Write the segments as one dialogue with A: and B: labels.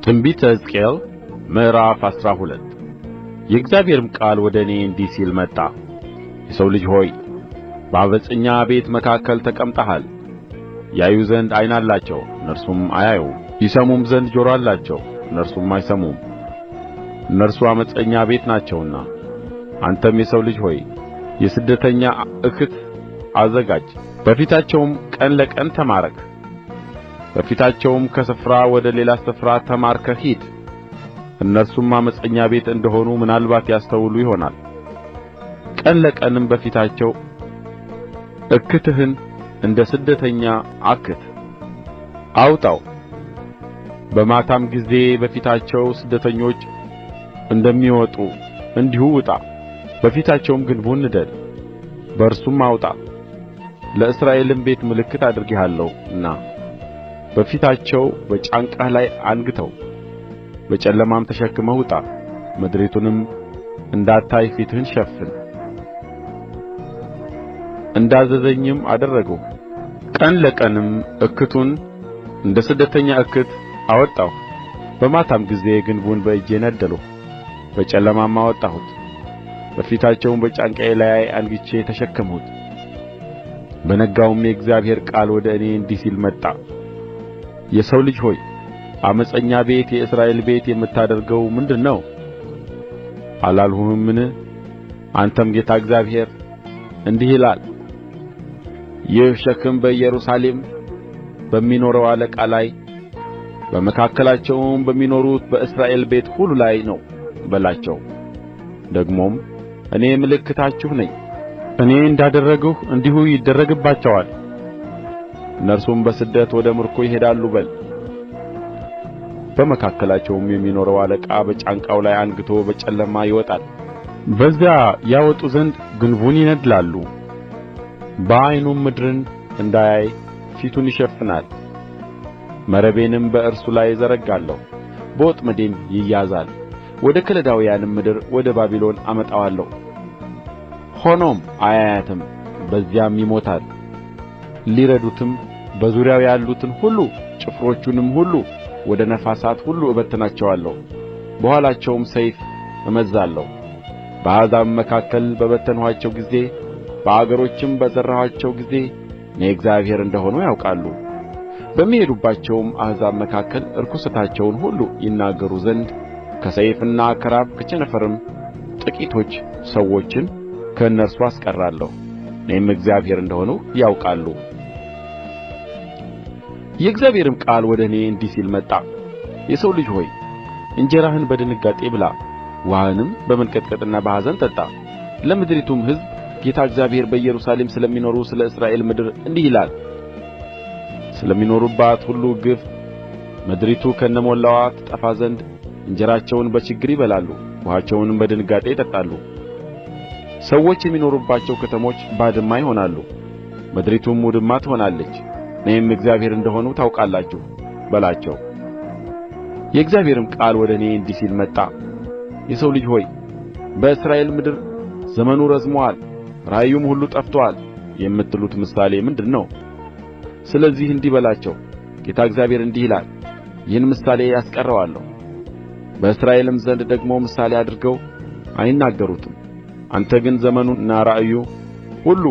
A: ትንቢተ ሕዝቅኤል ምዕራፍ 12 የእግዚአብሔርም ቃል ወደ እኔ እንዲህ ሲል መጣ። የሰው ልጅ ሆይ በዓመፀኛ ቤት መካከል ተቀምጠሃል። ያዩ ዘንድ ዓይን አላቸው፣ እነርሱም አያዩም፤ ይሰሙም ዘንድ ጆሮ አላቸው፣ እነርሱም አይሰሙም። እነርሱ ዓመፀኛ ቤት ናቸውና። አንተም የሰው ልጅ ሆይ የስደተኛ እክት አዘጋጅ፣ በፊታቸውም ቀን ለቀን ተማረክ። በፊታቸውም ከስፍራ ወደ ሌላ ስፍራ ተማርከህ ሂድ። እነርሱም ዓመፀኛ ቤት እንደ ሆኑ ምናልባት ያስተውሉ ይሆናል። ቀን ለቀንም በፊታቸው እክትህን እንደ ስደተኛ አክት አውጣው። በማታም ጊዜ በፊታቸው ስደተኞች እንደሚወጡ እንዲሁ ውጣ። በፊታቸውም ግንቡን ንደል፣ በእርሱም አውጣ። ለእስራኤልም ቤት ምልክት አድርጌሃለሁና በፊታቸው በጫንቃህ ላይ አንግተው። በጨለማም ተሸክመህ ውጣ። ምድሪቱንም እንዳታይ ፊትህን ሸፍን። እንዳዘዘኝም አደረግሁ። ቀን ለቀንም እክቱን እንደ ስደተኛ እክት አወጣሁ። በማታም ጊዜ ግንቡን በእጄ ነደልሁ፣ በጨለማም አወጣሁት። በፊታቸውም በጫንቃዬ ላይ አንግቼ ተሸከምሁት። በነጋውም የእግዚአብሔር ቃል ወደ እኔ እንዲህ ሲል መጣ። የሰው ልጅ ሆይ ዓመፀኛ ቤት የእስራኤል ቤት የምታደርገው ምንድር ነው አላልሁህምን? አንተም ጌታ እግዚአብሔር እንዲህ ይላል፣ ይህ ሸክም በኢየሩሳሌም በሚኖረው አለቃ ላይ በመካከላቸውም በሚኖሩት በእስራኤል ቤት ሁሉ ላይ ነው በላቸው። ደግሞም እኔ ምልክታችሁ ነኝ። እኔ እንዳደረግሁ እንዲሁ ይደረግባቸዋል። እነርሱም በስደት ወደ ምርኮ ይሄዳሉ በል። በመካከላቸውም የሚኖረው አለቃ በጫንቃው ላይ አንግቶ በጨለማ ይወጣል። በዚያ ያወጡ ዘንድ ግንቡን ይነድላሉ። በዓይኑም ምድርን እንዳያይ ፊቱን ይሸፍናል። መረቤንም በእርሱ ላይ እዘረጋለሁ፣ በወጥመዴም ይያዛል። ወደ ከለዳውያንም ምድር ወደ ባቢሎን አመጣዋለሁ። ሆኖም አያያትም፣ በዚያም ይሞታል። ሊረዱትም በዙሪያው ያሉትን ሁሉ ጭፍሮቹንም ሁሉ ወደ ነፋሳት ሁሉ እበትናቸዋለሁ። በኋላቸውም ሰይፍ እመዝዛለሁ። በአሕዛብ መካከል በበተንኋቸው ጊዜ፣ በአገሮችም በዘራኋቸው ጊዜ እኔ እግዚአብሔር እንደ ሆንሁ ያውቃሉ። በሚሄዱባቸውም አሕዛብ መካከል ርኵሰታቸውን ሁሉ ይናገሩ ዘንድ ከሰይፍና ከራብ ከቸነፈርም ጥቂቶች ሰዎችን ከእነርሱ አስቀራለሁ። እኔም እግዚአብሔር እንደ ሆንሁ ያውቃሉ። የእግዚአብሔርም ቃል ወደ እኔ እንዲህ ሲል መጣ። የሰው ልጅ ሆይ እንጀራህን በድንጋጤ ብላ፣ ውኃህንም በመንቀጥቀጥና በኀዘን ጠጣ። ለምድሪቱም ሕዝብ ጌታ እግዚአብሔር በኢየሩሳሌም ስለሚኖሩ ስለ እስራኤል ምድር እንዲህ ይላል፣ ስለሚኖሩባት ሁሉ ግፍ ምድሪቱ ከነሞላዋ ትጠፋ ዘንድ እንጀራቸውን በችግር ይበላሉ፣ ውኃቸውንም በድንጋጤ ይጠጣሉ። ሰዎች የሚኖሩባቸው ከተሞች ባድማ ይሆናሉ፣ ምድሪቱም ውድማ ትሆናለች። እኔም እግዚአብሔር እንደ ሆንሁ ታውቃላችሁ በላቸው። የእግዚአብሔርም ቃል ወደ እኔ እንዲህ ሲል መጣ። የሰው ልጅ ሆይ በእስራኤል ምድር ዘመኑ ረዝሞአል፣ ራእዩም ሁሉ ጠፍቶአል የምትሉት ምሳሌ ምንድር ነው? ስለዚህ እንዲህ በላቸው፣ ጌታ እግዚአብሔር እንዲህ ይላል፣ ይህን ምሳሌ አስቀረዋለሁ፣ በእስራኤልም ዘንድ ደግሞ ምሳሌ አድርገው አይናገሩትም። አንተ ግን ዘመኑና ራእዩ ሁሉ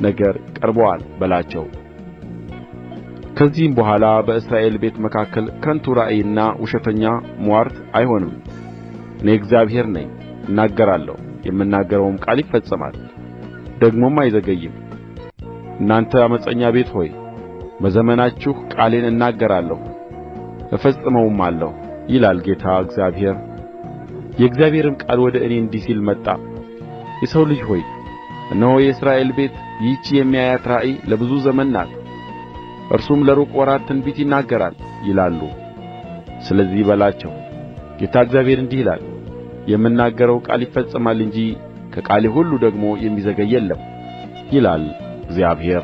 A: ነገር ቀርቦአል በላቸው። ከዚህም በኋላ በእስራኤል ቤት መካከል ከንቱ ራእይና ውሸተኛ ምዋርት አይሆንም። እኔ እግዚአብሔር ነኝ፣ እናገራለሁ፣ የምናገረውም ቃል ይፈጸማል፣ ደግሞም አይዘገይም። እናንተ ዓመፀኛ ቤት ሆይ በዘመናችሁ ቃሌን እናገራለሁ እፈጽመውማለሁ ይላል ጌታ እግዚአብሔር። የእግዚአብሔርም ቃል ወደ እኔ እንዲህ ሲል መጣ። የሰው ልጅ ሆይ እነሆ የእስራኤል ቤት ይህች የሚያያት ራእይ ለብዙ ዘመን ናት፣ እርሱም ለሩቅ ወራት ትንቢት ይናገራል ይላሉ። ስለዚህ በላቸው፣ ጌታ እግዚአብሔር እንዲህ ይላል፣ የምናገረው ቃል ይፈጸማል እንጂ ከቃሌ ሁሉ ደግሞ የሚዘገይ የለም ይላል እግዚአብሔር።